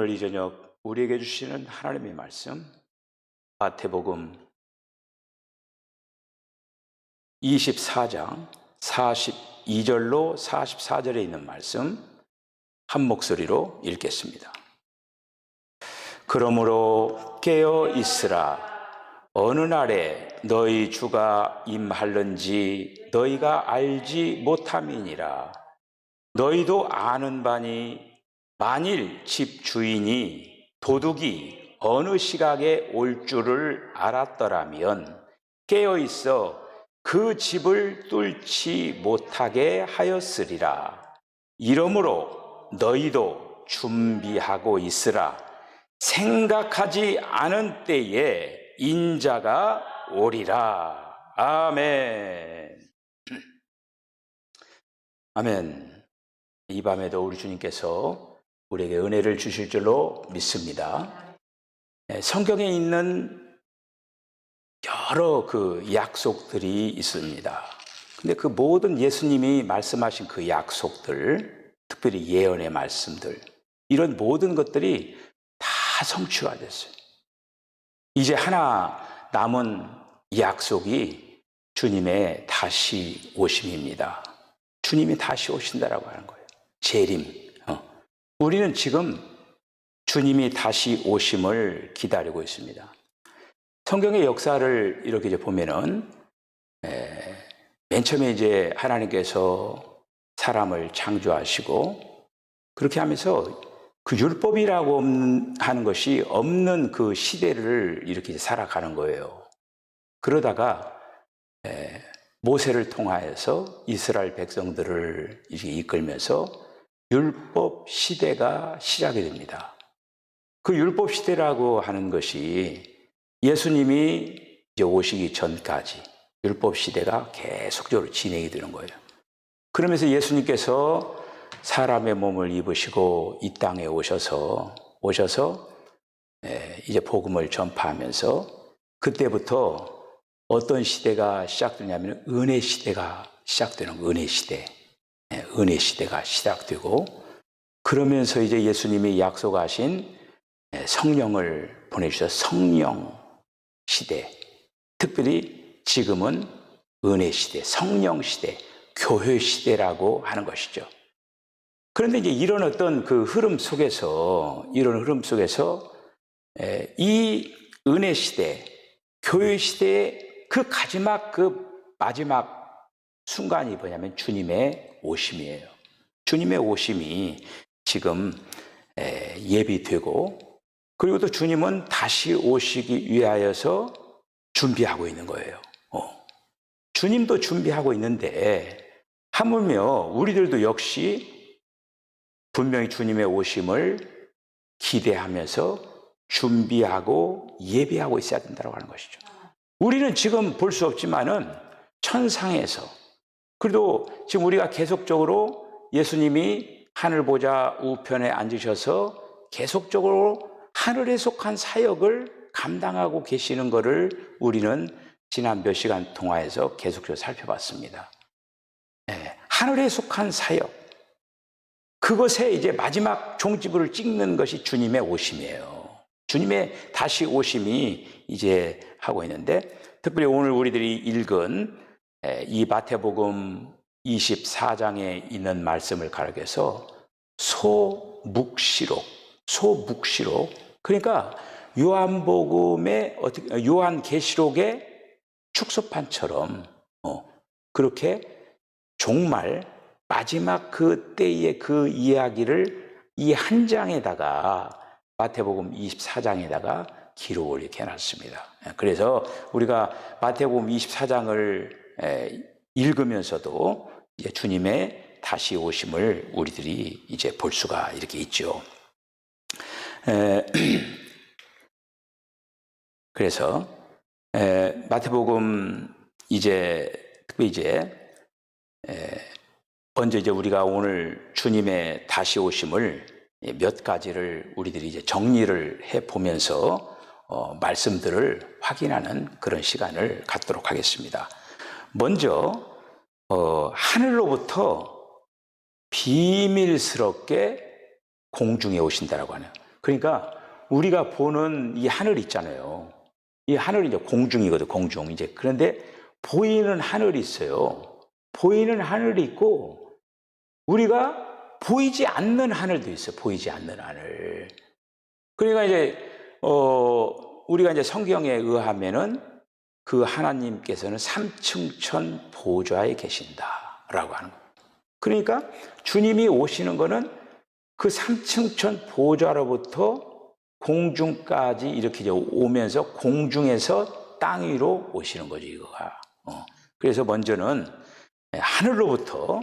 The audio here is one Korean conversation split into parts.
오늘 이 저녁 우리에게 주시는 하나님의 말씀, 마태복음 24장 42절로 44절에 있는 말씀 한 목소리로 읽겠습니다. 그러므로 깨어 있으라. 어느 날에 너희 주가 임할는지 너희가 알지 못함이니라. 너희도 아는 바니 만일 집 주인이 도둑이 어느 시각에 올 줄을 알았더라면 깨어 있어 그 집을 뚫지 못하게 하였으리라. 이러므로 너희도 준비하고 있으라. 생각하지 않은 때에 인자가 오리라. 아멘. 아멘. 이 밤에도 우리 주님께서 우리에게 은혜를 주실 줄로 믿습니다. 성경에 있는 여러 그 약속들이 있습니다. 근데 그 모든 예수님이 말씀하신 그 약속들, 특별히 예언의 말씀들, 이런 모든 것들이 다 성취가 됐어요. 이제 하나 남은 약속이 주님의 다시 오심입니다. 주님이 다시 오신다라고 하는 거예요. 재림. 우리는 지금 주님이 다시 오심을 기다리고 있습니다. 성경의 역사를 이렇게 이제 보면은 맨 처음에 이제 하나님께서 사람을 창조하시고 그렇게 하면서 그 율법이라고 하는 것이 없는 그 시대를 이렇게 살아가는 거예요. 그러다가 모세를 통하여서 이스라엘 백성들을 이렇게 이끌면서 율법 시대가 시작이 됩니다. 그 율법 시대라고 하는 것이 예수님이 이제 오시기 전까지 율법 시대가 계속적으로 진행이 되는 거예요. 그러면서 예수님께서 사람의 몸을 입으시고 이 땅에 오셔서 이제 복음을 전파하면서 그때부터 어떤 시대가 시작되냐면 은혜 시대가 시작되는 거예요. 은혜 시대. 은혜 시대가 시작되고 그러면서 이제 예수님이 약속하신 성령을 보내주셔서 성령 시대, 특별히 지금은 은혜 시대, 성령 시대, 교회 시대라고 하는 것이죠. 그런데 이제 이런 어떤 그 흐름 속에서 이 은혜 시대, 교회 시대의 그 마지막 순간이 뭐냐면 주님의 오심이에요. 주님의 오심이 지금 예비되고 그리고 또 주님은 다시 오시기 위하여서 준비하고 있는 거예요. 주님도 준비하고 있는데 하물며 우리들도 역시 분명히 주님의 오심을 기대하면서 준비하고 예비하고 있어야 된다고 하는 것이죠. 우리는 지금 볼 수 없지만은 천상에서 그래도 지금 우리가 계속적으로 예수님이 하늘 보좌 우편에 앉으셔서 계속적으로 하늘에 속한 사역을 감당하고 계시는 것을 우리는 지난 몇 시간 통화에서 계속적으로 살펴봤습니다. 하늘에 속한 사역, 그것에 이제 마지막 종지부를 찍는 것이 주님의 오심이에요. 주님의 다시 오심이 이제 하고 있는데 특별히 오늘 우리들이 읽은 이 마태복음 24장에 있는 말씀을 가르쳐서 소묵시록 그러니까 요한계시록의 축소판처럼 그렇게 종말 마지막 그 때의 그 이야기를 이 한 장에다가 마태복음 24장에다가 기록을 이렇게 해놨습니다. 그래서 우리가 마태복음 24장을 읽으면서도 이제 주님의 다시 오심을 우리들이 이제 볼 수가 이렇게 있죠. 그래서 마태복음 특히 먼저 이제 우리가 오늘 주님의 다시 오심을 몇 가지를 우리들이 이제 정리를 해 보면서 말씀들을 확인하는 그런 시간을 갖도록 하겠습니다. 먼저 하늘로부터 비밀스럽게 공중에 오신다라고 하네요. 그러니까 우리가 보는 이 하늘 있잖아요. 이 하늘이 이제 공중이거든, 공중. 이제 그런데 보이는 하늘이 있어요. 보이는 하늘이 있고 우리가 보이지 않는 하늘도 있어요. 보이지 않는 하늘. 그러니까 이제 우리가 이제 성경에 의하면은 그 하나님께서는 삼층천 보좌에 계신다라고 하는 거예요. 그러니까 주님이 오시는 거는 그 삼층천 보좌로부터 공중까지 이렇게 이제 오면서 공중에서 땅 위로 오시는 거죠, 이거가. 그래서 먼저는 하늘로부터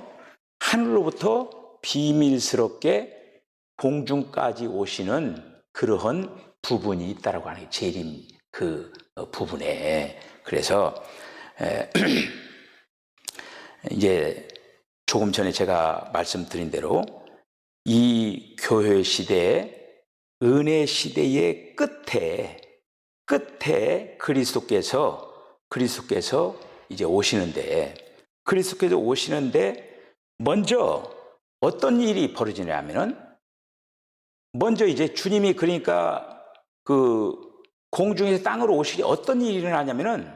비밀스럽게 공중까지 오시는 그러한 부분이 있다라고 하는 게 재림 그 부분에. 그래서 이제 조금 전에 제가 말씀드린 대로 이 교회 시대에 은혜 시대의 끝에 그리스도께서 이제 오시는데, 그리스도께서 오시는데 먼저 어떤 일이 벌어지냐면은, 먼저 이제 주님이 그러니까 그 공중에서 땅으로 오시기 어떤 일이 일어나냐면은,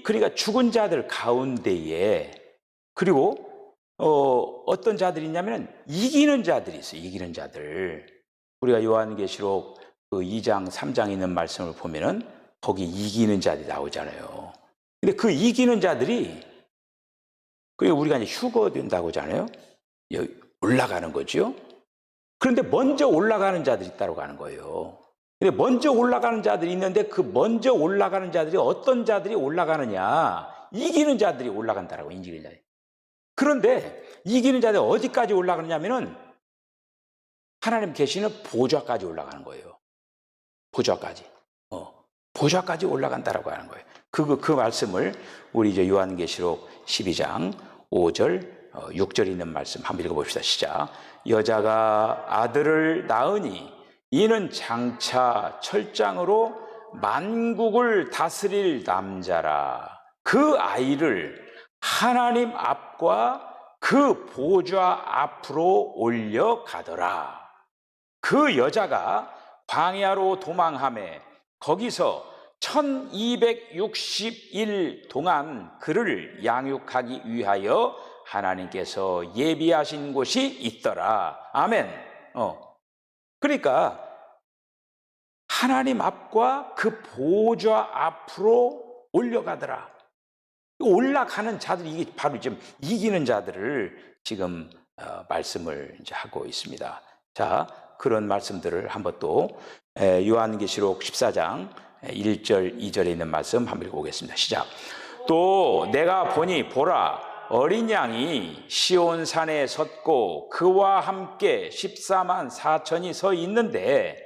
그러니까 죽은 자들 가운데에, 그리고 어떤 자들이 있냐면 이기는 자들이 있어요. 이기는 자들. 우리가 요한계시록 그 2장 3장에 있는 말씀을 보면은 거기 이기는 자들이 나오잖아요. 근데 그 이기는 자들이, 그리고 우리가 이제 휴거된다고 하잖아요. 올라가는 거죠. 그런데 먼저 올라가는 자들이 있다고 하는 거예요. 근데 먼저 올라가는 자들이 있는데 그 먼저 올라가는 자들이 어떤 자들이 올라가느냐? 이기는 자들이 올라간다라고. 이기는 자들이. 그런데 이기는 자들이 어디까지 올라가느냐면은 하나님 계시는 보좌까지 올라가는 거예요. 보좌까지. 보좌까지 올라간다라고 하는 거예요. 그 말씀을 우리 이제 요한계시록 12장 5절, 6절 있는 말씀 한번 읽어봅시다. 시작. 여자가 아들을 낳으니 이는 장차 철장으로 만국을 다스릴 남자라. 그 아이를 하나님 앞과 그 보좌 앞으로 올려가더라. 그 여자가 광야로 도망하매 거기서 1260일 동안 그를 양육하기 위하여 하나님께서 예비하신 곳이 있더라. 아멘. 그러니까 하나님 앞과 그 보좌 앞으로 올려가더라. 올라가는 자들이, 이게 바로 지금 이기는 자들을 지금 말씀을 이제 하고 있습니다. 자, 그런 말씀들을 한번 또 요한계시록 14장 1절 2절에 있는 말씀 한번 읽어보겠습니다. 시작. 또 내가 보니 보라, 어린 양이 시온산에 섰고 그와 함께 14만 4천이 서 있는데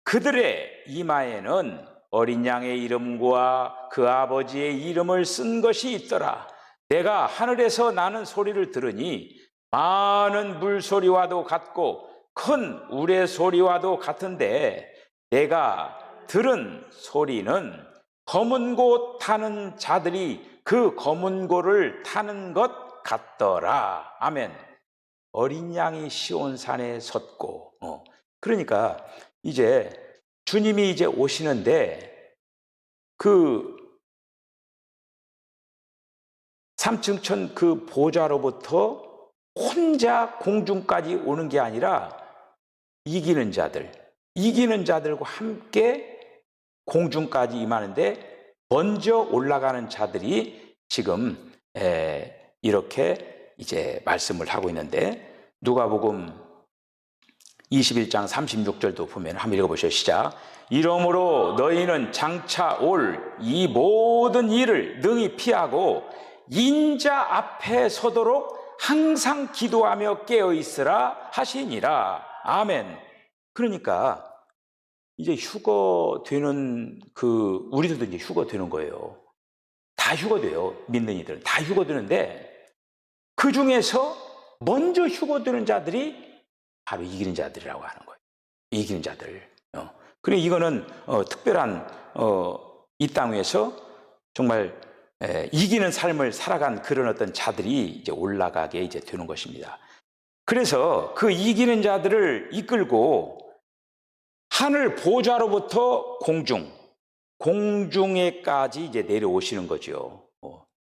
그들의 이마에는 어린 양의 이름과 그 아버지의 이름을 쓴 것이 있더라. 내가 하늘에서 나는 소리를 들으니 많은 물소리와도 같고 큰 우레소리와도 같은데 내가 들은 소리는 검은 고 타는 자들이 그 검은 고를 타는 것 같더라. 아멘. 어린 양이 시온산에 섰고, 그러니까 이제 주님이 이제 오시는데 그 삼층천 그 보좌로부터 혼자 공중까지 오는 게 아니라 이기는 자들과 함께 공중까지 임하는데 먼저 올라가는 자들이 지금 이렇게 이제 말씀을 하고 있는데, 누가복음 21장 36절도 보면 한번 읽어보시죠. 시작. 이러므로 너희는 장차 올 이 모든 일을 능히 피하고 인자 앞에 서도록 항상 기도하며 깨어 있으라 하시니라. 아멘. 그러니까 이제 휴거되는 우리들도 이제 휴거되는 거예요. 다 휴거돼요. 믿는 이들은 다 휴거되는데 그 중에서 먼저 휴거되는 자들이 바로 이기는 자들이라고 하는 거예요. 이기는 자들. 그래, 이거는 특별한 이 땅 위에서 정말 이기는 삶을 살아간 그런 어떤 자들이 이제 올라가게 이제 되는 것입니다. 그래서 그 이기는 자들을 이끌고 하늘 보좌로부터 공중에까지 이제 내려오시는 거죠.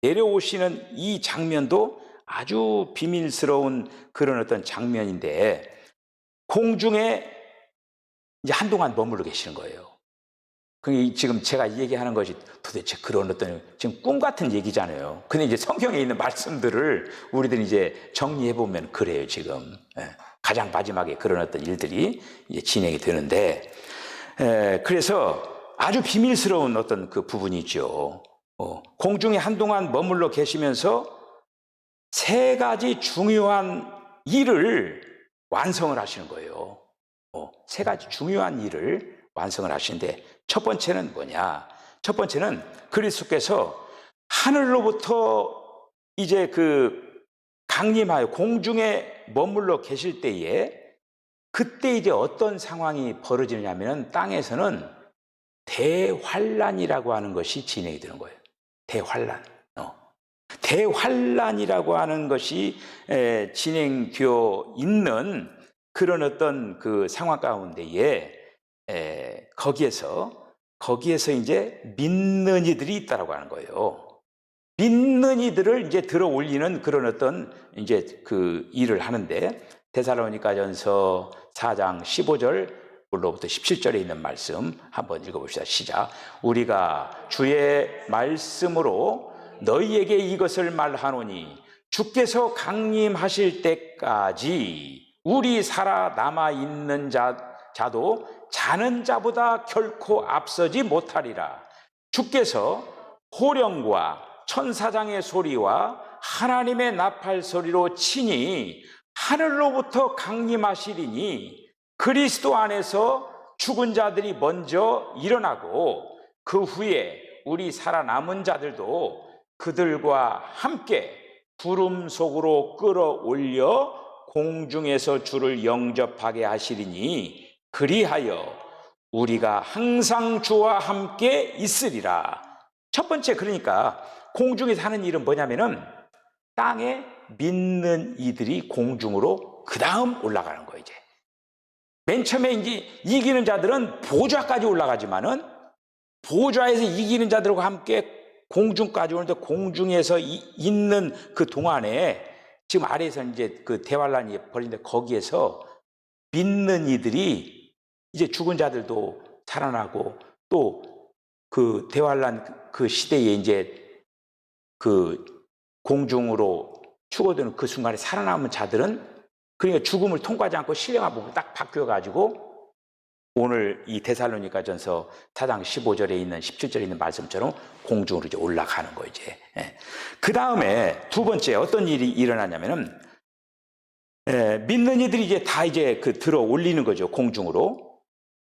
내려오시는 이 장면도 아주 비밀스러운 그런 어떤 장면인데, 공중에 이제 한동안 머물러 계시는 거예요. 지금 제가 얘기하는 것이 도대체 그런 어떤 지금 꿈 같은 얘기잖아요. 근데 이제 성경에 있는 말씀들을 우리들이 이제 정리해 보면 그래요, 지금. 가장 마지막에 그런 어떤 일들이 이제 진행이 되는데, 그래서 아주 비밀스러운 어떤 그 부분이 있죠. 공중에 한동안 머물러 계시면서 세 가지 중요한 일을 완성을 하시는 거예요. 세 가지 중요한 일을 완성을 하시는데, 첫 번째는 뭐냐? 첫 번째는 그리스도께서 하늘로부터 이제 그 강림하여 공중에 머물러 계실 때에, 그때 이제 어떤 상황이 벌어지느냐면 땅에서는 대환란이라고 하는 것이 진행이 되는 거예요. 대환란. 대환란이라고 하는 것이 진행되어 있는 그런 어떤 그 상황 가운데에 거기에서 이제 믿는 이들이 있다라고 하는 거예요. 믿는 이들을 이제 들어 올리는 그런 어떤 이제 그 일을 하는데, 데살로니가전서 4장 15절로부터 17절에 있는 말씀 한번 읽어봅시다. 시작. 우리가 주의 말씀으로 너희에게 이것을 말하노니 주께서 강림하실 때까지 우리 살아남아 있는 자도 자는 자보다 결코 앞서지 못하리라. 주께서 호령과 천사장의 소리와 하나님의 나팔 소리로 친히 하늘로부터 강림하시리니, 그리스도 안에서 죽은 자들이 먼저 일어나고 그 후에 우리 살아남은 자들도 그들과 함께 구름 속으로 끌어올려 공중에서 주를 영접하게 하시리니, 그리하여 우리가 항상 주와 함께 있으리라. 첫 번째, 그러니까 공중에서 하는 일은 뭐냐면은 땅에 믿는 이들이 공중으로 그 다음 올라가는 거예요. 이제 맨 처음에 이제 이기는 자들은 보좌까지 올라가지만은, 보좌에서 이기는 자들과 함께 공중까지 오는데, 공중에서 있는 그 동안에 지금 아래에서 이제 그 대환란이 벌리는데, 거기에서 믿는 이들이 이제 죽은 자들도 살아나고, 또 그 대환란 그 시대에 이제 그 공중으로 추고되는 그 순간에 살아남은 자들은, 그러니까 죽음을 통과하지 않고 신령한 부분 딱 바뀌어가지고 오늘 이 데살로니가전서 4장 15절에 있는 17절에 있는 말씀처럼 공중으로 이제 올라가는 거예요. 이제 그 다음에 두 번째 어떤 일이 일어나냐면은, 믿는 이들이 이제 다 이제 그 들어 올리는 거죠, 공중으로.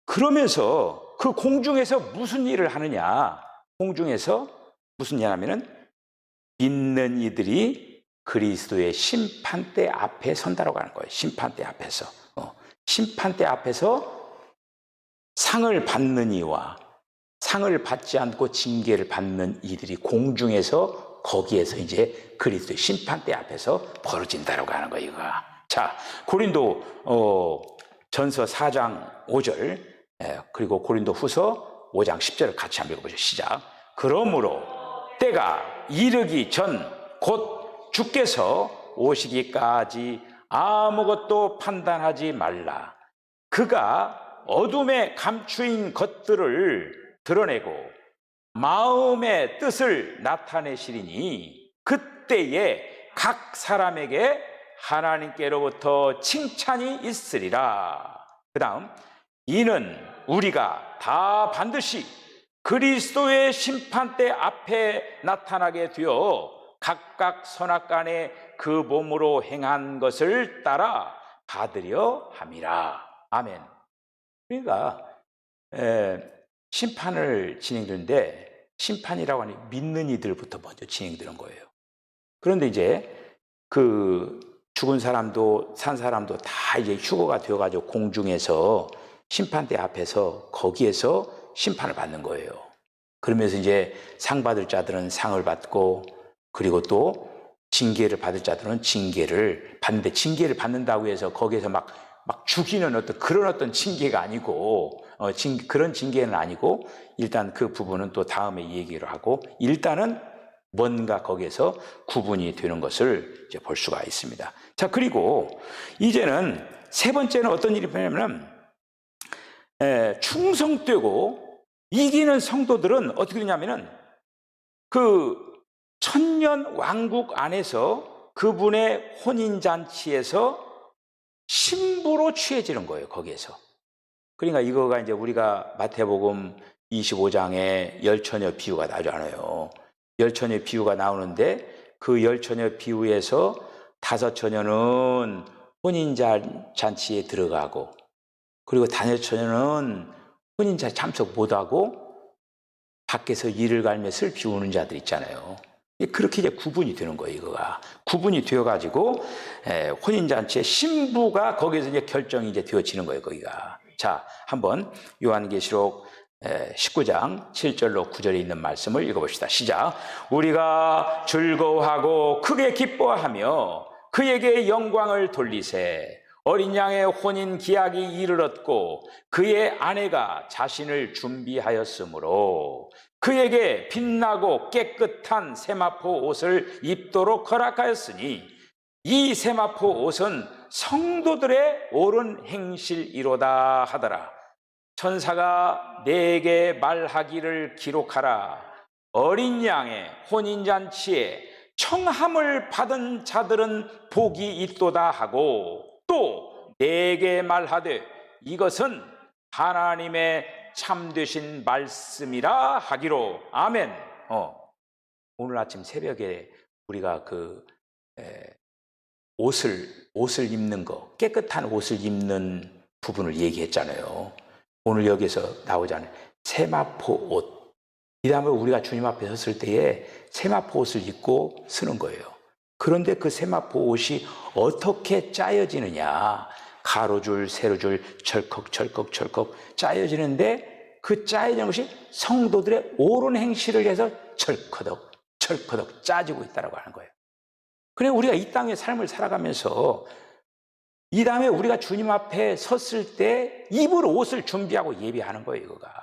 그러면서 그 공중에서 무슨 일을 하느냐? 공중에서 무슨 일 하면은, 믿는 이들이 그리스도의 심판대 앞에 선다라고 하는 거예요. 심판대 앞에서. 심판대 앞에서 상을 받는 이와 상을 받지 않고 징계를 받는 이들이 공중에서, 거기에서 이제 그리스도의 심판대 앞에서 벌어진다라고 하는 거예요. 이거가. 자, 고린도 전서 4장 5절, 그리고 고린도 후서 5장 10절을 같이 한번 읽어보죠. 시작. 그러므로 때가 이르기 전 곧 주께서 오시기까지 아무것도 판단하지 말라. 그가 어둠에 감추인 것들을 드러내고 마음의 뜻을 나타내시리니, 그때에 각 사람에게 하나님께로부터 칭찬이 있으리라. 그 다음, 이는 우리가 다 반드시 그리스도의 심판대 앞에 나타나게 되어 각각 선악간에 그 몸으로 행한 것을 따라 받으려 함이라. 아멘. 그러니까 심판을 진행되는데, 심판이라고 하니 믿는 이들부터 먼저 진행되는 거예요. 그런데 이제 그 죽은 사람도 산 사람도 다 이제 휴거가 되어가지고 공중에서 심판대 앞에서 거기에서 심판을 받는 거예요. 그러면서 이제 상 받을 자들은 상을 받고, 그리고 또 징계를 받을 자들은 징계를 받는데, 징계를 받는다고 해서 거기에서 막 죽이는 그런 어떤 징계가 아니고, 그런 징계는 아니고, 일단 그 부분은 또 다음에 얘기를 하고, 일단은 뭔가 거기에서 구분이 되는 것을 이제 볼 수가 있습니다. 자, 그리고 이제는 세 번째는 어떤 일이 되냐면, 충성되고 이기는 성도들은 어떻게 되냐면은, 그 천년 왕국 안에서 그분의 혼인잔치에서 신부로 취해지는 거예요, 거기에서. 그러니까 이거가 이제 우리가 마태복음 25장에 열처녀 비유가 나오잖아요. 열처녀 비유가 나오는데, 그 열처녀 비유에서 다섯 처녀는 혼인잔치에 들어가고, 그리고 다섯 처녀는 혼인잔치 참석 못하고 밖에서 이를 갈며 슬피 우는 자들 있잖아요. 그렇게 이제 구분이 되는 거예요, 이거가. 구분이 되어가지고, 혼인잔치의 신부가 거기서 이제 결정이 이제 되어지는 거예요, 거기가. 자, 한번 요한계시록 19장 7절로 9절에 있는 말씀을 읽어봅시다. 시작. 우리가 즐거워하고 크게 기뻐하며 그에게 영광을 돌리세. 어린 양의 혼인 기약이 이르렀고 그의 아내가 자신을 준비하였으므로 그에게 빛나고 깨끗한 세마포 옷을 입도록 허락하였으니 이 세마포 옷은 성도들의 옳은 행실이로다 하더라. 천사가 내게 말하기를 기록하라. 어린 양의 혼인잔치에 청함을 받은 자들은 복이 있도다 하고, 또 내게 말하되 이것은 하나님의 참되신 말씀이라 하기로. 아멘. 오늘 아침 새벽에 우리가 옷을 입는 거, 깨끗한 옷을 입는 부분을 얘기했잖아요. 오늘 여기서 나오잖아요. 세마포 옷. 이 다음에 우리가 주님 앞에 섰을 때에 세마포 옷을 입고 서는 거예요. 그런데 그 세마포 옷이 어떻게 짜여지느냐. 가로줄, 세로줄, 철컥 짜여지는데, 그 짜여지는 것이 성도들의 옳은 행실을 해서 철커덕 짜지고 있다고 하는 거예요. 그래, 우리가 이 땅의 삶을 살아가면서 이 다음에 우리가 주님 앞에 섰을 때 입을 옷을 준비하고 예비하는 거예요, 이거가.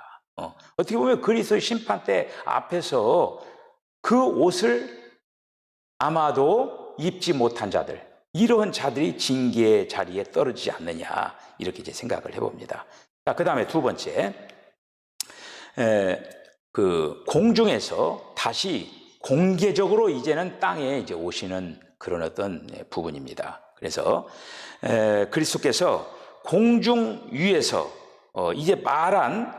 어떻게 보면 그리스도의 심판 때 앞에서 그 옷을 아마도 입지 못한 자들, 이러한 자들이 징계의 자리에 떨어지지 않느냐, 이렇게 이제 생각을 해봅니다. 자, 그 다음에 두 번째, 그 공중에서 다시 공개적으로 이제는 땅에 이제 오시는 그런 어떤 부분입니다. 그래서 그리스도께서 공중 위에서 이제 말한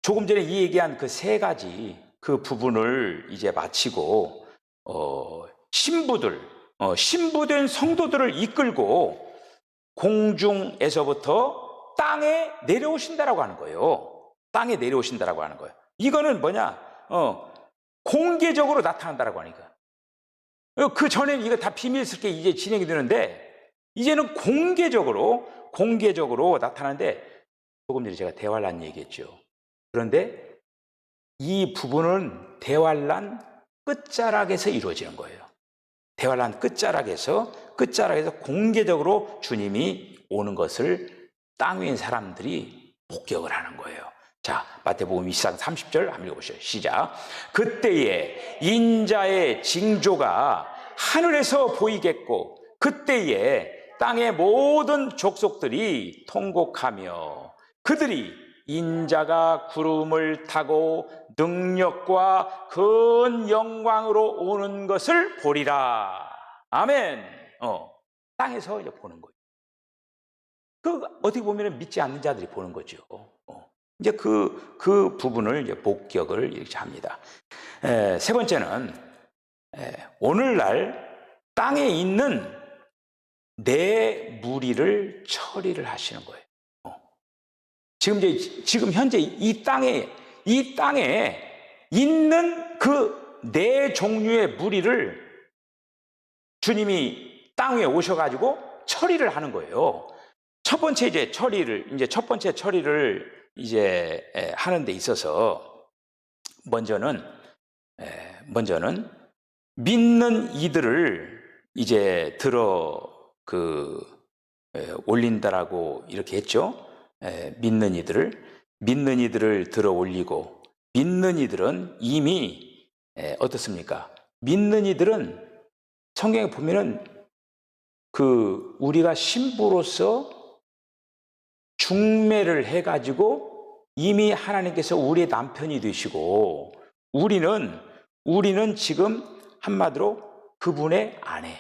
조금 전에 이 얘기한 그 세 가지 그 부분을 이제 마치고 신부된 성도들을 이끌고 공중에서부터 땅에 내려오신다라고 하는 거예요. 땅에 내려오신다라고 하는 거예요. 이거는 뭐냐? 공개적으로 나타난다라고 하니까. 그 전에는 이거 다 비밀스럽게 이제 진행이 되는데, 이제는 공개적으로 나타나는데, 조금 전에 제가 대환란 얘기했죠. 그런데 이 부분은 대환란 끝자락에서 이루어지는 거예요. 대환란 끝자락에서 공개적으로 주님이 오는 것을 땅 위의 사람들이 목격을 하는 거예요. 자, 마태복음 24장 30절 한번 읽어보시죠. 시작. 그때에 인자의 징조가 하늘에서 보이겠고 그때에 땅의 모든 족속들이 통곡하며 그들이 인자가 구름을 타고 능력과 큰 영광으로 오는 것을 보리라. 아멘. 땅에서 이제 보는 거예요. 어떻게 보면 믿지 않는 자들이 보는 거죠. 이제 그 부분을 이제 목격을 이렇게 합니다. 세 번째는 오늘날 땅에 있는 내 무리를 처리를 하시는 거예요. 지금 현재 이 땅에 있는 그 네 종류의 무리를 주님이 땅 위에 오셔가지고 처리를 하는 거예요. 첫 번째 처리를 이제 하는 데 있어서 먼저는 믿는 이들을 이제 올린다라고 이렇게 했죠. 믿는 이들을 들어 올리고, 믿는 이들은 이미 어떻습니까? 믿는 이들은 성경에 보면은 우리가 신부로서 중매를 해가지고 이미 하나님께서 우리의 남편이 되시고, 우리는 지금 한마디로 그분의 아내.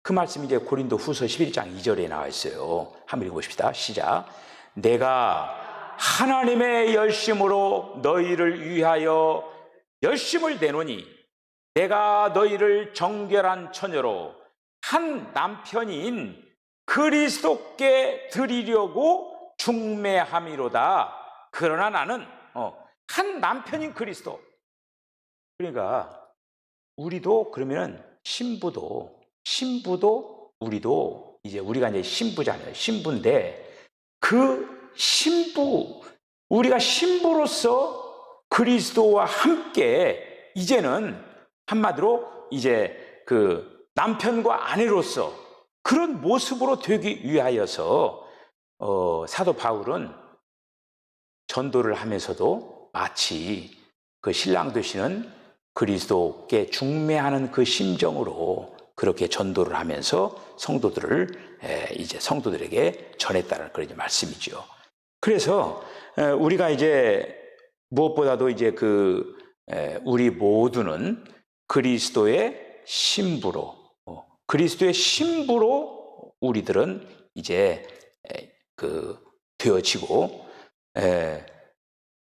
그 말씀이 이제 고린도 후서 11장 2절에 나와 있어요. 한번 읽어보십시다. 시작. 내가 하나님의 열심으로 너희를 위하여 열심을 내노니 내가 너희를 정결한 처녀로 한 남편인 그리스도께 드리려고 중매함이로다. 그러나 나는 한 남편인 그리스도. 그러니까 우리도 그러면은 신부도 우리가 이제 신부잖아요. 신부인데 우리가 신부로서 그리스도와 함께 이제는 한마디로 이제 남편과 아내로서 그런 모습으로 되기 위하여서 사도 바울은 전도를 하면서도 마치 신랑 되시는 그리스도께 중매하는 그 심정으로 그렇게 전도를 하면서 성도들에게 전했다는 그런 말씀이죠. 그래서 우리가 이제 무엇보다도 이제 우리 모두는 그리스도의 신부로 우리들은 이제 되어지고,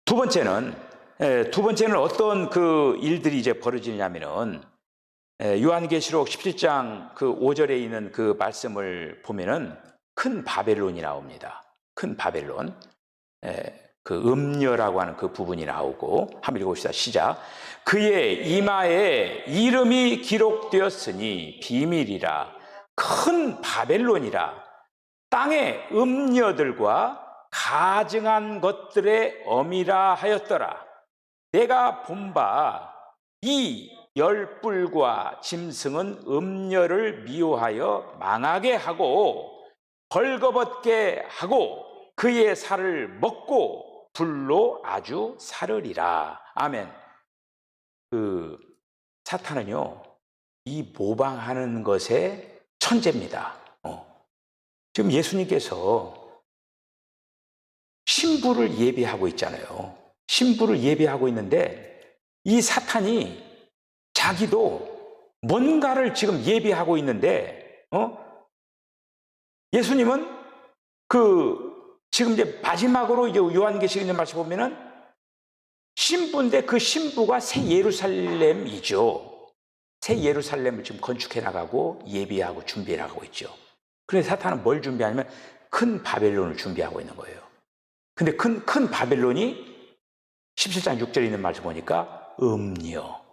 두 번째는 어떤 일들이 이제 벌어지냐면은 요한계시록 17장 5절에 있는 그 말씀을 보면은 큰 바벨론이 나옵니다. 큰 바벨론. 음녀라고 하는 그 부분이 나오고, 한번 읽어봅시다. 시작. 그의 이마에 이름이 기록되었으니 비밀이라 큰 바벨론이라 땅의 음녀들과 가증한 것들의 어미라 하였더라. 내가 본 바 이 열불과 짐승은 음녀를 미워하여 망하게 하고 벌거벗게 하고 그의 살을 먹고 불로 아주 사르리라. 아멘. 사탄은요, 이 모방하는 것에 천재입니다. 지금 예수님께서 신부를 예배하고 있잖아요. 신부를 예배하고 있는데 이 사탄이 자기도 뭔가를 지금 예배하고 있는데, 예수님은 지금 이제 마지막으로 이제 요한계시록 있는 말씀 보면은 신부인데 그 신부가 새 예루살렘이죠. 새 예루살렘을 지금 건축해 나가고 예비하고 준비해 나가고 있죠. 그래서 사탄은 뭘 준비하냐면 큰 바벨론을 준비하고 있는 거예요. 근데 큰 바벨론이 17장 6절에 있는 말씀 보니까 음녀.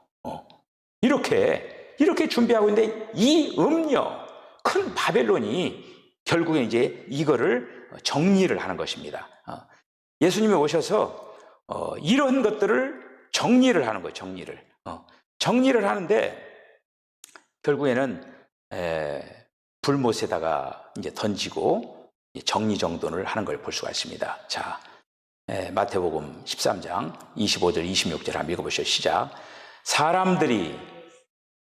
이렇게 준비하고 있는데 이 음녀, 큰 바벨론이 결국에 이제 이거를 정리를 하는 것입니다. 예수님이 오셔서 이런 것들을 정리를 하는 거예요. 정리를 하는데 결국에는 불못에다가 이제 던지고 정리정돈을 하는 걸 볼 수가 있습니다. 자, 마태복음 13장 25절 26절 한번 읽어보시죠. 시작. 사람들이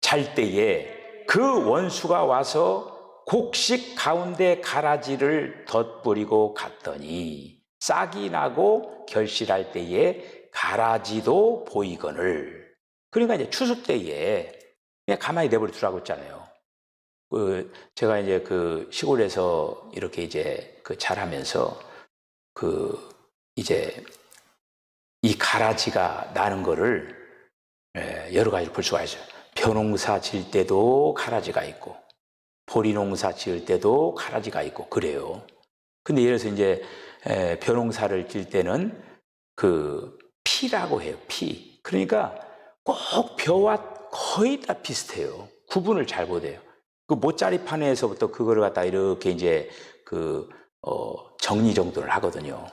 잘 때에 그 원수가 와서 곡식 가운데 가라지를 덧뿌리고 갔더니 싹이 나고 결실할 때에 가라지도 보이거늘. 그러니까 이제 추수 때에 그냥 가만히 내버려 두라고 했잖아요. 제가 이제 시골에서 이렇게 이제 자라면서 이제 이 가라지가 나는 거를 여러 가지로 볼 수가 있어요. 벼농사 지을 때도 가라지가 있고, 보리농사 지을 때도 가라지가 있고, 그래요. 근데 예를 들어서 이제 벼농사를 지을 때는 피라고 해요. 피. 그러니까 꼭 벼와 거의 다 비슷해요. 구분을 잘 못해요. 모짜리판에서부터 그거를 갖다 이렇게 이제 정리정돈을 하거든요.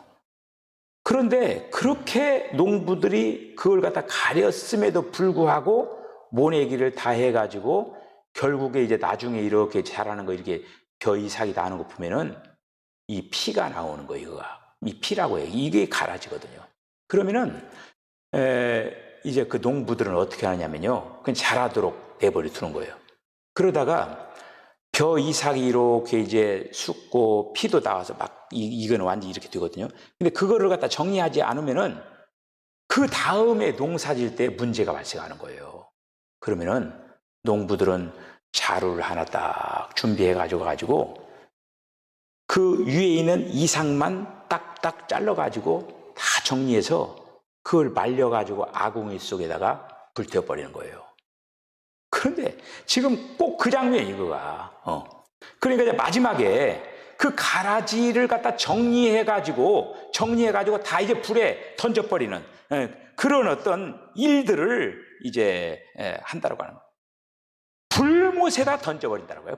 그런데 그렇게 농부들이 그걸 갖다 가렸음에도 불구하고 모내기를 다 해가지고 결국에 이제 나중에 이렇게 자라는 거, 이렇게 벼 이삭이 나는 거 보면은 이 피가 나오는 거예요. 이거가 이 피라고 해요. 이게 가라지거든요. 그러면은 이제 그 농부들은 어떻게 하냐면요, 그냥 자라도록 내버려 두는 거예요. 그러다가 벼 이삭이 이렇게 이제 쑥고 피도 나와서 막 이거는 완전히 이렇게 되거든요. 근데 그거를 갖다 정리하지 않으면은 그 다음에 농사질 때 문제가 발생하는 거예요. 그러면은 농부들은 자루를 하나 딱 준비해 가지고 그 위에 있는 이삭만 딱딱 잘라 가지고 다 정리해서 그걸 말려 가지고 아궁이 속에다가 불태워 버리는 거예요. 그런데 지금 꼭 그 장면이 이거가. 그러니까 이제 마지막에 그 가라지를 갖다 정리해 가지고 다 이제 불에 던져 버리는 그런 어떤 일들을 이제 한다라고 하는 거예요. 불못에다 던져 버린다라고요.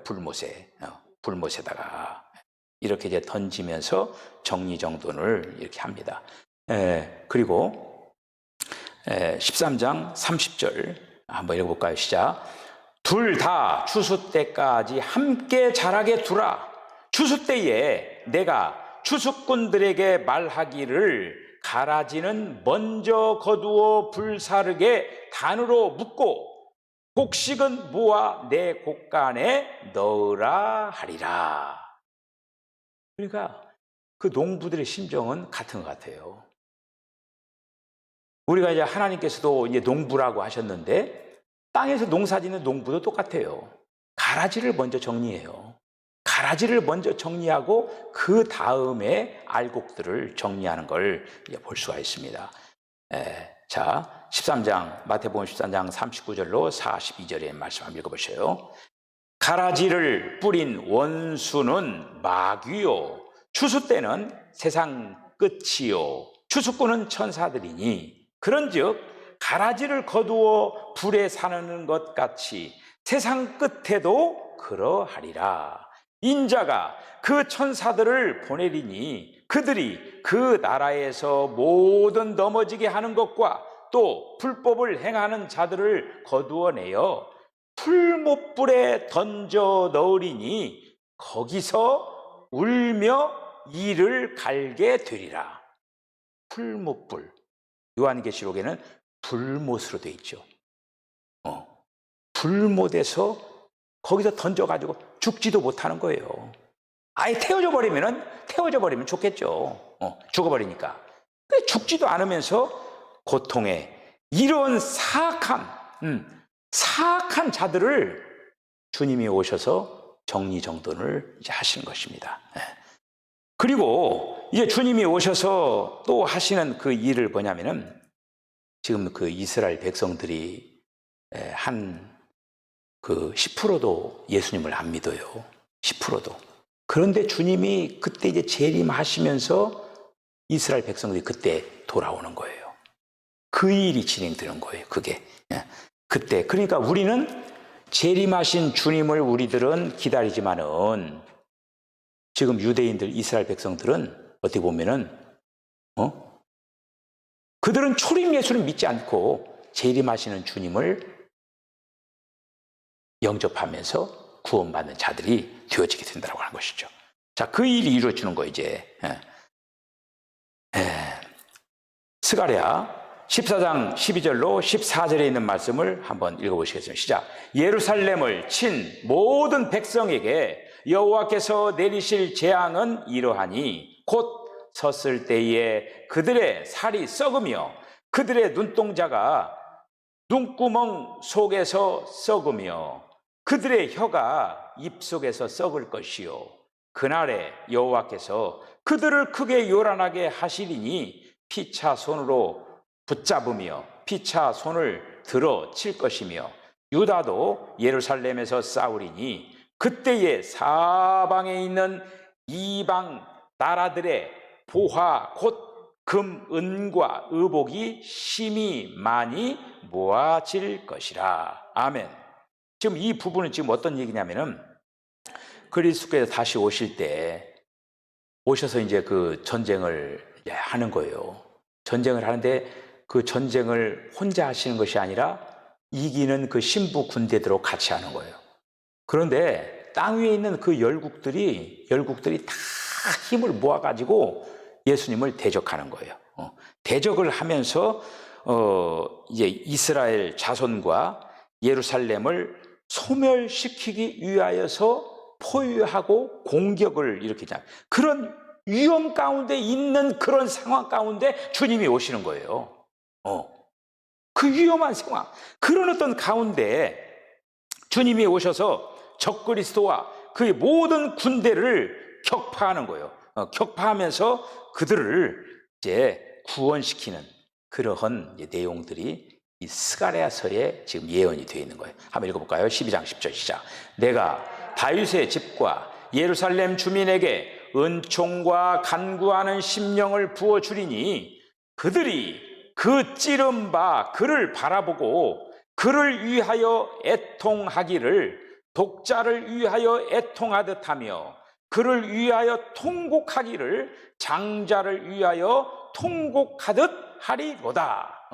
불못에다가 이렇게 이제 던지면서 정리정돈을 이렇게 합니다. 그리고 13장 30절 한번 읽어볼까요? 시작. 둘 다 추수 때까지 함께 자라게 두라. 추수 때에 내가 추수꾼들에게 말하기를 가라지는 먼저 거두어 불사르게 단으로 묶고 곡식은 모아 내 곡간에 넣으라 하리라. 그러니까 그 농부들의 심정은 같은 것 같아요. 우리가 이제 하나님께서도 이제 농부라고 하셨는데 땅에서 농사짓는 농부도 똑같아요. 가라지를 먼저 정리해요. 가라지를 먼저 정리하고 그 다음에 알곡들을 정리하는 걸 볼 수가 있습니다. 자, 13장 마태복음 13장 39절로 42절의 말씀 한번 읽어보세요. 가라지를 뿌린 원수는 마귀요 추수 때는 세상 끝이요 추수꾼은 천사들이니 그런즉 가라지를 거두어 불에 사는 것 같이 세상 끝에도 그러하리라. 인자가 그 천사들을 보내리니 그들이 그 나라에서 모든 넘어지게 하는 것과 또 불법을 행하는 자들을 거두어내어 풀못불에 던져 넣으리니 거기서 울며 이를 갈게 되리라. 풀못불, 요한계시록에는 불못으로 돼 있죠. 불못에서 거기서 던져가지고 죽지도 못하는 거예요. 아예 태워져 버리면 좋겠죠. 죽어버리니까. 근데 죽지도 않으면서 고통에 이런 사악한 자들을 주님이 오셔서 정리정돈을 이제 하시는 것입니다. 그리고 이제 주님이 오셔서 또 하시는 그 일을 뭐냐면은 지금 그 이스라엘 백성들이 한 그 10%도 예수님을 안 믿어요. 10%도. 그런데 주님이 그때 이제 재림하시면서 이스라엘 백성들이 그때 돌아오는 거예요. 그 일이 진행되는 거예요. 그게. 그때. 그러니까 우리는 재림하신 주님을 우리들은 기다리지만은 지금 유대인들, 이스라엘 백성들은 어떻게 보면은 그들은 초림 예수를 믿지 않고 재림하시는 주님을 영접하면서 구원받는 자들이 되어지게 된다고 하는 것이죠. 자, 그 일이 이루어지는 거 이제. 스가랴 14장 12절로 14절에 있는 말씀을 한번 읽어보시겠습니다. 시작. 예루살렘을 친 모든 백성에게 여호와께서 내리실 재앙은 이러하니 곧 섰을 때에 그들의 살이 썩으며 그들의 눈동자가 눈구멍 속에서 썩으며 그들의 혀가 입속에서 썩을 것이요 그날에 여호와께서 그들을 크게 요란하게 하시리니 피차 손으로 붙잡으며 피차 손을 들어 칠 것이며 유다도 예루살렘에서 싸우리니 그때에 사방에 있는 이방 나라들의 보화 곧 금, 은과 의복이 심히 많이 모아질 것이라. 아멘. 지금 이 부분은 지금 어떤 얘기냐면은 그리스도께서 다시 오실 때 오셔서 이제 그 전쟁을 하는 거예요. 전쟁을 하는데 그 전쟁을 혼자 하시는 것이 아니라 이기는 그 신부 군대들하고 같이 하는 거예요. 그런데 땅 위에 있는 그 열국들이 다 힘을 모아가지고 예수님을 대적하는 거예요. 대적을 하면서 이제 이스라엘 자손과 예루살렘을 소멸시키기 위하여서 포위하고 공격을 일으키자. 그런 위험 가운데 있는 그런 상황 가운데 주님이 오시는 거예요. 그 위험한 상황, 그런 어떤 가운데 주님이 오셔서 적그리스도와 그의 모든 군대를 격파하는 거예요. 격파하면서 그들을 이제 구원시키는 그러한 내용들이 이 스가랴서에 지금 예언이 되어 있는 거예요. 한번 읽어볼까요? 12장 10절 시작. 내가 다윗의 집과 예루살렘 주민에게 은총과 간구하는 심령을 부어주리니 그들이 그 찌른 바 그를 바라보고 그를 위하여 애통하기를 독자를 위하여 애통하듯 하며 그를 위하여 통곡하기를 장자를 위하여 통곡하듯 하리로다.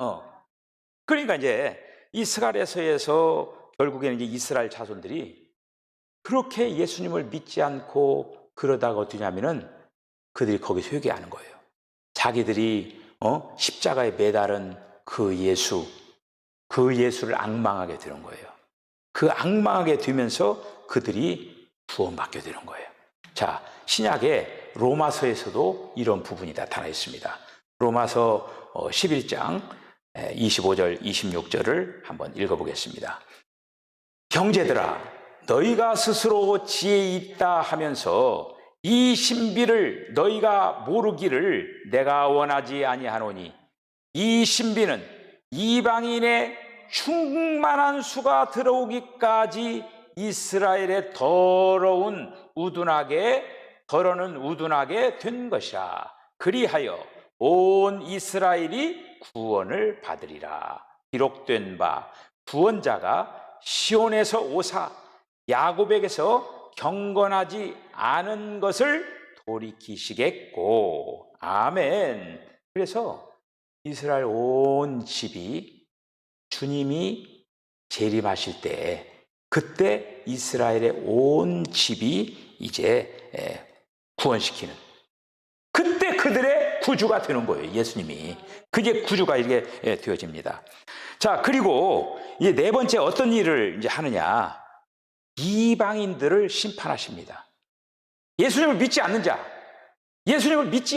그러니까 이제 이 스가랴서에서 결국에는 이제 이스라엘 자손들이 그렇게 예수님을 믿지 않고 그러다가 어떻게 하면은 그들이 거기서 회개하는 거예요. 자기들이 십자가에 매달은 그 예수를 앙망하게 되는 거예요. 그 앙망하게 되면서 그들이 구원받게 되는 거예요. 자, 신약의 로마서에서도 이런 부분이 나타나 있습니다. 로마서 11장 25절 26절을 한번 읽어보겠습니다. 형제들아, 너희가 스스로 지혜 있다 하면서 이 신비를 너희가 모르기를 내가 원하지 아니하노니 이 신비는 이방인의 충만한 수가 들어오기까지 이스라엘의 더러는 우둔하게 된 것이라. 그리하여 온 이스라엘이 구원을 받으리라. 기록된 바 구원자가 시온에서 오사 야곱에게서 경건하지 않은 것을 돌이키시겠고. 아멘. 그래서 이스라엘 온 집이 주님이 재림하실 때 그때 이스라엘의 온 집이 이제 구원시키는 그때 그들의 구주가 되는 거예요. 예수님이. 그게 구주가 이렇게 되어집니다. 자, 그리고 이제 네 번째 어떤 일을 이제 하느냐? 이방인들을 심판하십니다. 예수님을 믿지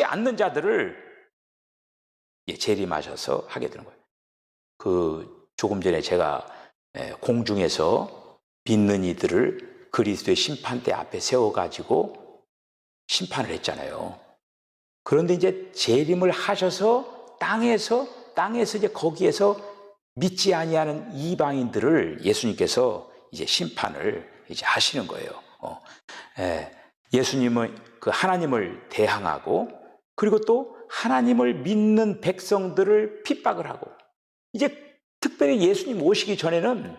않는 자들을 재림하셔서 하게 되는 거예요. 조금 전에 제가 공중에서 믿는 이들을 그리스도의 심판대 앞에 세워가지고 심판을 했잖아요. 그런데 이제 재림을 하셔서 땅에서 이제 거기에서 믿지 아니하는 이방인들을 예수님께서 이제 심판을 이제 하시는 거예요. 예수님은 그 하나님을 대항하고 그리고 또 하나님을 믿는 백성들을 핍박을 하고 이제 특별히 예수님 오시기 전에는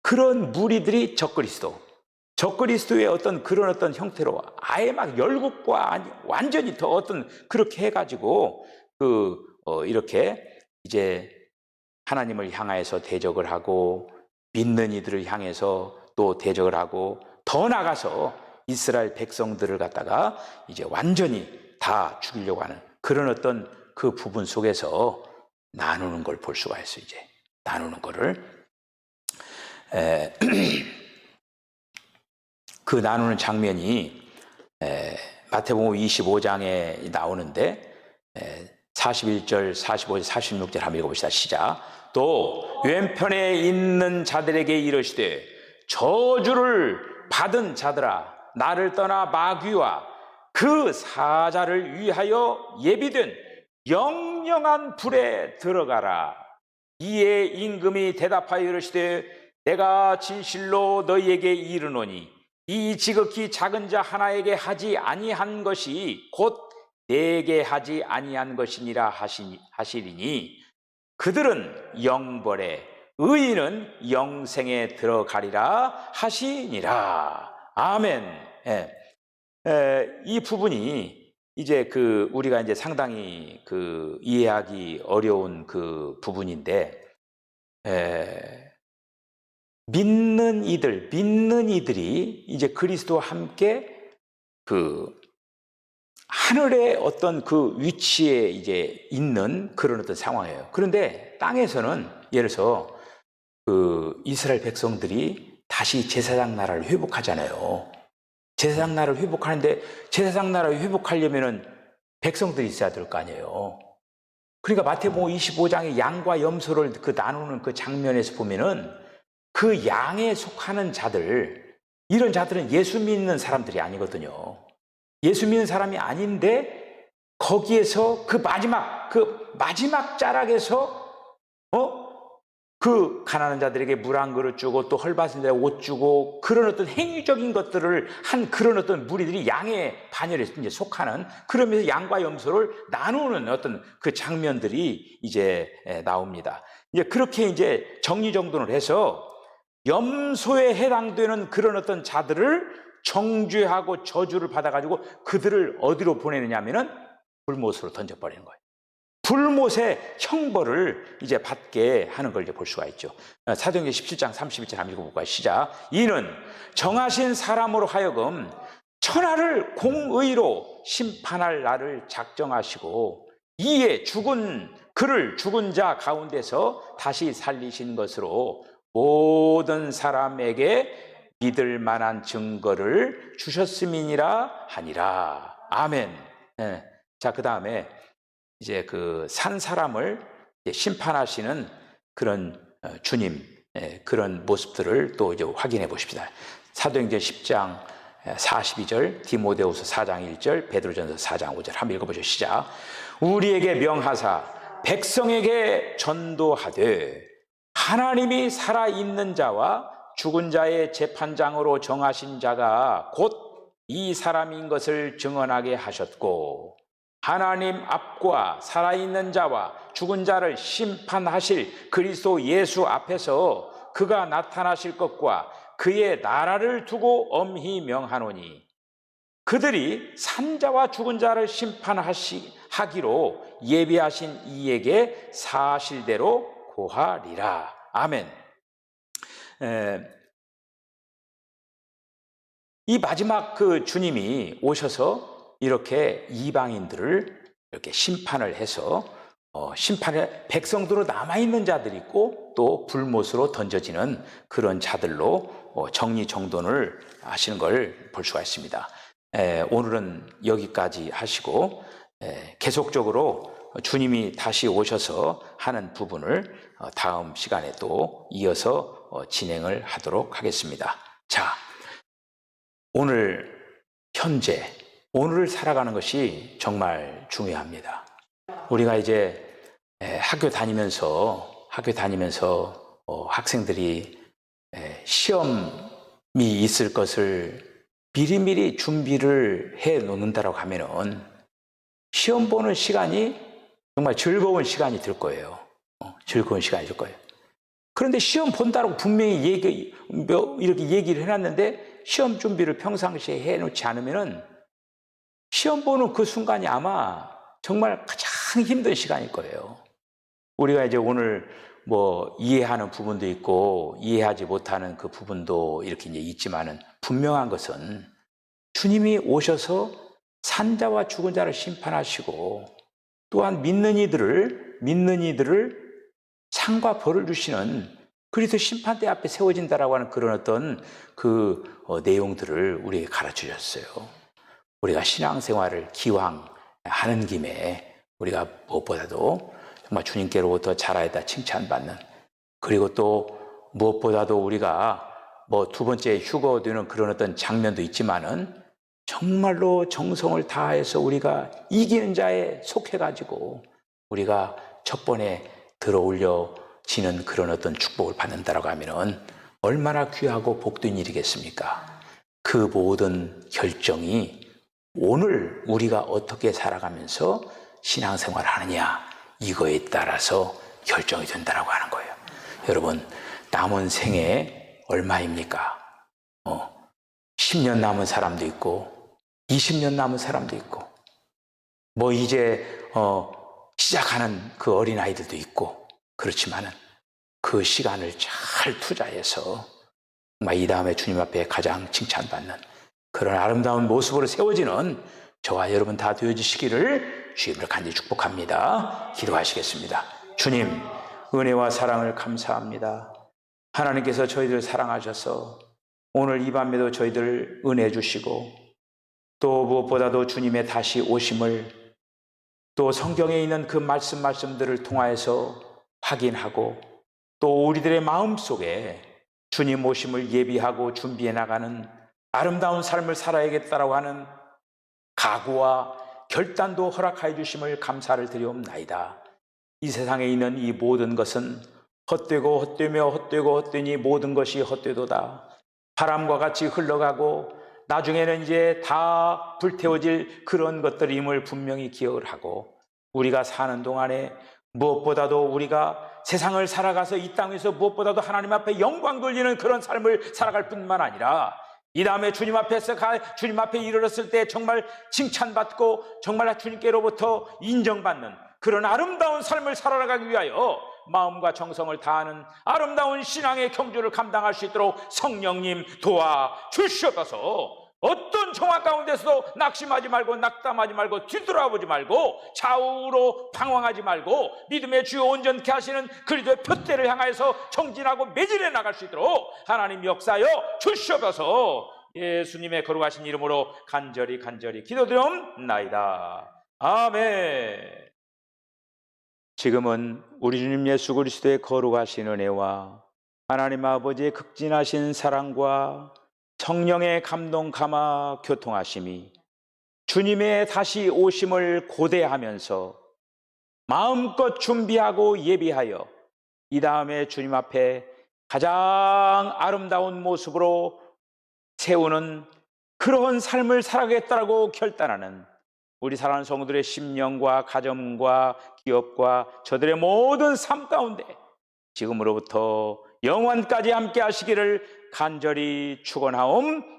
그런 무리들이 적그리스도의 어떤 그런 어떤 형태로 아예 막 열국과 완전히 더 어떤 그렇게 해가지고 이렇게 이제 하나님을 향해서 대적을 하고 믿는 이들을 향해서 또 대적을 하고 더 나가서 이스라엘 백성들을 갖다가 이제 완전히 다 죽이려고 하는 그런 어떤 그 부분 속에서 나누는 걸 볼 수가 있어요. 이제 나누는 거를 그 나누는 장면이 마태복음 25장에 나오는데 41절, 45절, 46절 한번 읽어봅시다. 시작. 또 왼편에 있는 자들에게 이르시되 저주를 받은 자들아 나를 떠나 마귀와 그 사자를 위하여 예비된 영영한 불에 들어가라. 이에 임금이 대답하여 이르시되 내가 진실로 너희에게 이르노니 이 지극히 작은 자 하나에게 하지 아니한 것이 곧 내게 하지 아니한 것이니라 하시리니 그들은 영벌에 의인은 영생에 들어가리라 하시니라. 아멘. 이 부분이 이제 우리가 이제 상당히 이해하기 어려운 그 부분인데 믿는 이들이 이제 그리스도와 함께 그 하늘의 어떤 그 위치에 이제 있는 그런 어떤 상황이에요. 그런데 땅에서는 예를 들어서 그 이스라엘 백성들이 다시 제사장 나라를 회복하잖아요. 제사장 나라를 회복하는데 제사장 나라를 회복하려면은 백성들이 있어야 될 거 아니에요. 그러니까 마태복음 25장의 양과 염소를 그 나누는 그 장면에서 보면은 그 양에 속하는 자들, 이런 자들은 예수 믿는 사람들이 아니거든요. 예수 믿는 사람이 아닌데 거기에서 그 마지막 자락에서 그 가난한 자들에게 물 한 그릇 주고 또 헐벗은 자에 옷 주고 그런 어떤 행위적인 것들을 한 그런 어떤 무리들이 양의 반열에 이제 속하는, 그러면서 양과 염소를 나누는 어떤 그 장면들이 이제 나옵니다. 이제 그렇게 이제 정리정돈을 해서 염소에 해당되는 그런 어떤 자들을 정죄하고 저주를 받아가지고 그들을 어디로 보내느냐 하면은 불못으로 던져버리는 거예요. 불못의 형벌을 이제 받게 하는 걸 이제 볼 수가 있죠. 사도행전 17장 31절 한번 읽어볼까요? 시작. 이는 정하신 사람으로 하여금 천하를 공의로 심판할 날을 작정하시고 이에 그를 죽은 자 가운데서 다시 살리신 것으로 모든 사람에게 믿을 만한 증거를 주셨음이니라 하니라. 아멘. 네. 자, 그 다음에 이제 그 산 사람을 심판하시는 그런 주님, 그런 모습들을 또 이제 확인해 보십시다. 사도행전 10장 42절, 디모데후서 4장 1절, 베드로전서 4장 5절 한번 읽어보죠. 시작. 우리에게 명하사 백성에게 전도하되 하나님이 살아있는 자와 죽은 자의 재판장으로 정하신 자가 곧 이 사람인 것을 증언하게 하셨고 하나님 앞과 살아있는 자와 죽은 자를 심판하실 그리스도 예수 앞에서 그가 나타나실 것과 그의 나라를 두고 엄히 명하노니 그들이 산자와 죽은 자를 심판하기로 예비하신 이에게 사실대로 고하리라. 아멘. 이 마지막 그 주님이 오셔서 이렇게 이방인들을 이렇게 심판을 해서 심판의 백성들로 남아있는 자들이 있고 또 불못으로 던져지는 그런 자들로 정리정돈을 하시는 걸 볼 수가 있습니다. 오늘은 여기까지 하시고 계속적으로 주님이 다시 오셔서 하는 부분을 다음 시간에 또 이어서 진행을 하도록 하겠습니다. 자, 오늘 현재 오늘을 살아가는 것이 정말 중요합니다. 우리가 이제 학교 다니면서 학생들이 시험이 있을 것을 미리미리 준비를 해 놓는다라고 하면은 시험 보는 시간이 정말 즐거운 시간이 될 거예요. 즐거운 시간이 될 거예요. 그런데 시험 본다라고 분명히 이렇게 얘기를 해놨는데 시험 준비를 평상시에 해놓지 않으면은 시험 보는 그 순간이 아마 정말 가장 힘든 시간일 거예요. 우리가 이제 오늘 뭐 이해하는 부분도 있고 이해하지 못하는 그 부분도 이렇게 이제 있지만은 분명한 것은 주님이 오셔서 산자와 죽은 자를 심판하시고 또한 믿는 이들을 상과 벌을 주시는 그리스도 심판대 앞에 세워진다라고 하는 그런 어떤 그 내용들을 우리에게 가르쳐 주셨어요. 우리가 신앙생활을 기왕 하는 김에 우리가 무엇보다도 정말 주님께로부터 자라에다 칭찬받는, 그리고 또 무엇보다도 우리가 뭐 두 번째 휴거되는 그런 어떤 장면도 있지만은 정말로 정성을 다해서 우리가 이기는 자에 속해가지고 우리가 첫 번에 들어올려지는 그런 어떤 축복을 받는다라고 하면은 얼마나 귀하고 복된 일이겠습니까? 그 모든 결정이 오늘 우리가 어떻게 살아가면서 신앙생활을 하느냐 이거에 따라서 결정이 된다라고 하는 거예요. 여러분, 남은 생에 얼마입니까? 10년 남은 사람도 있고 20년 남은 사람도 있고 뭐 이제 시작하는 그 어린아이들도 있고, 그렇지만은 그 시간을 잘 투자해서 정말 이 다음에 주님 앞에 가장 칭찬받는 그런 아름다운 모습으로 세워지는 저와 여러분 다 되어지시기를 주님을 간절히 축복합니다. 기도하시겠습니다. 주님, 은혜와 사랑을 감사합니다. 하나님께서 저희들 사랑하셔서 오늘 이 밤에도 저희들 은혜 주시고 또 무엇보다도 주님의 다시 오심을 또 성경에 있는 그 말씀들을 통하여서 확인하고 또 우리들의 마음속에 주님 오심을 예비하고 준비해 나가는 아름다운 삶을 살아야겠다라고 하는 각오와 결단도 허락하여 주심을 감사를 드리옵나이다. 이 세상에 있는 이 모든 것은 헛되고 헛되며 헛되고 헛되니 모든 것이 헛되도다. 바람과 같이 흘러가고 나중에는 이제 다 불태워질 그런 것들임을 분명히 기억을 하고 우리가 사는 동안에 무엇보다도 우리가 세상을 살아가서 이 땅에서 무엇보다도 하나님 앞에 영광 돌리는 그런 삶을 살아갈 뿐만 아니라 이 다음에 주님 앞에 이르렀을 때 정말 칭찬받고 정말 주님께로부터 인정받는 그런 아름다운 삶을 살아가기 위하여 마음과 정성을 다하는 아름다운 신앙의 경주를 감당할 수 있도록 성령님 도와주시옵소서. 어떤 정황 가운데서도 낙심하지 말고 낙담하지 말고 뒤돌아보지 말고 좌우로 방황하지 말고 믿음의 주요 온전케 하시는 그리스도의 표대를 향하여서 정진하고 매진해 나갈 수 있도록 하나님 역사여 주시옵소서. 예수님의 거룩하신 이름으로 간절히 기도드리옵나이다. 아멘. 지금은 우리 주님 예수 그리스도의 거룩하신 은혜와 하나님 아버지의 극진하신 사랑과 성령의 감동 감화 교통하심이 주님의 다시 오심을 고대하면서 마음껏 준비하고 예비하여 이 다음에 주님 앞에 가장 아름다운 모습으로 세우는 그런 삶을 살아가겠다고 결단하는 우리 사랑하는 성도들의 심령과 가정과 기업과 저들의 모든 삶 가운데 지금으로부터 영원까지 함께 하시기를 간절히 축원하옵나이다.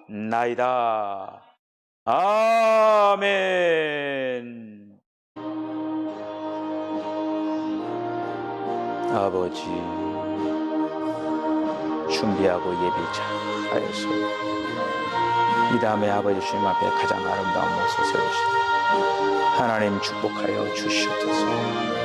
아멘. 아버지, 준비하고 예비 잘하여서 이 다음에 아버지 주님 앞에 가장 아름다운 모습을 세우시고 하나님 축복하여 주시옵소서.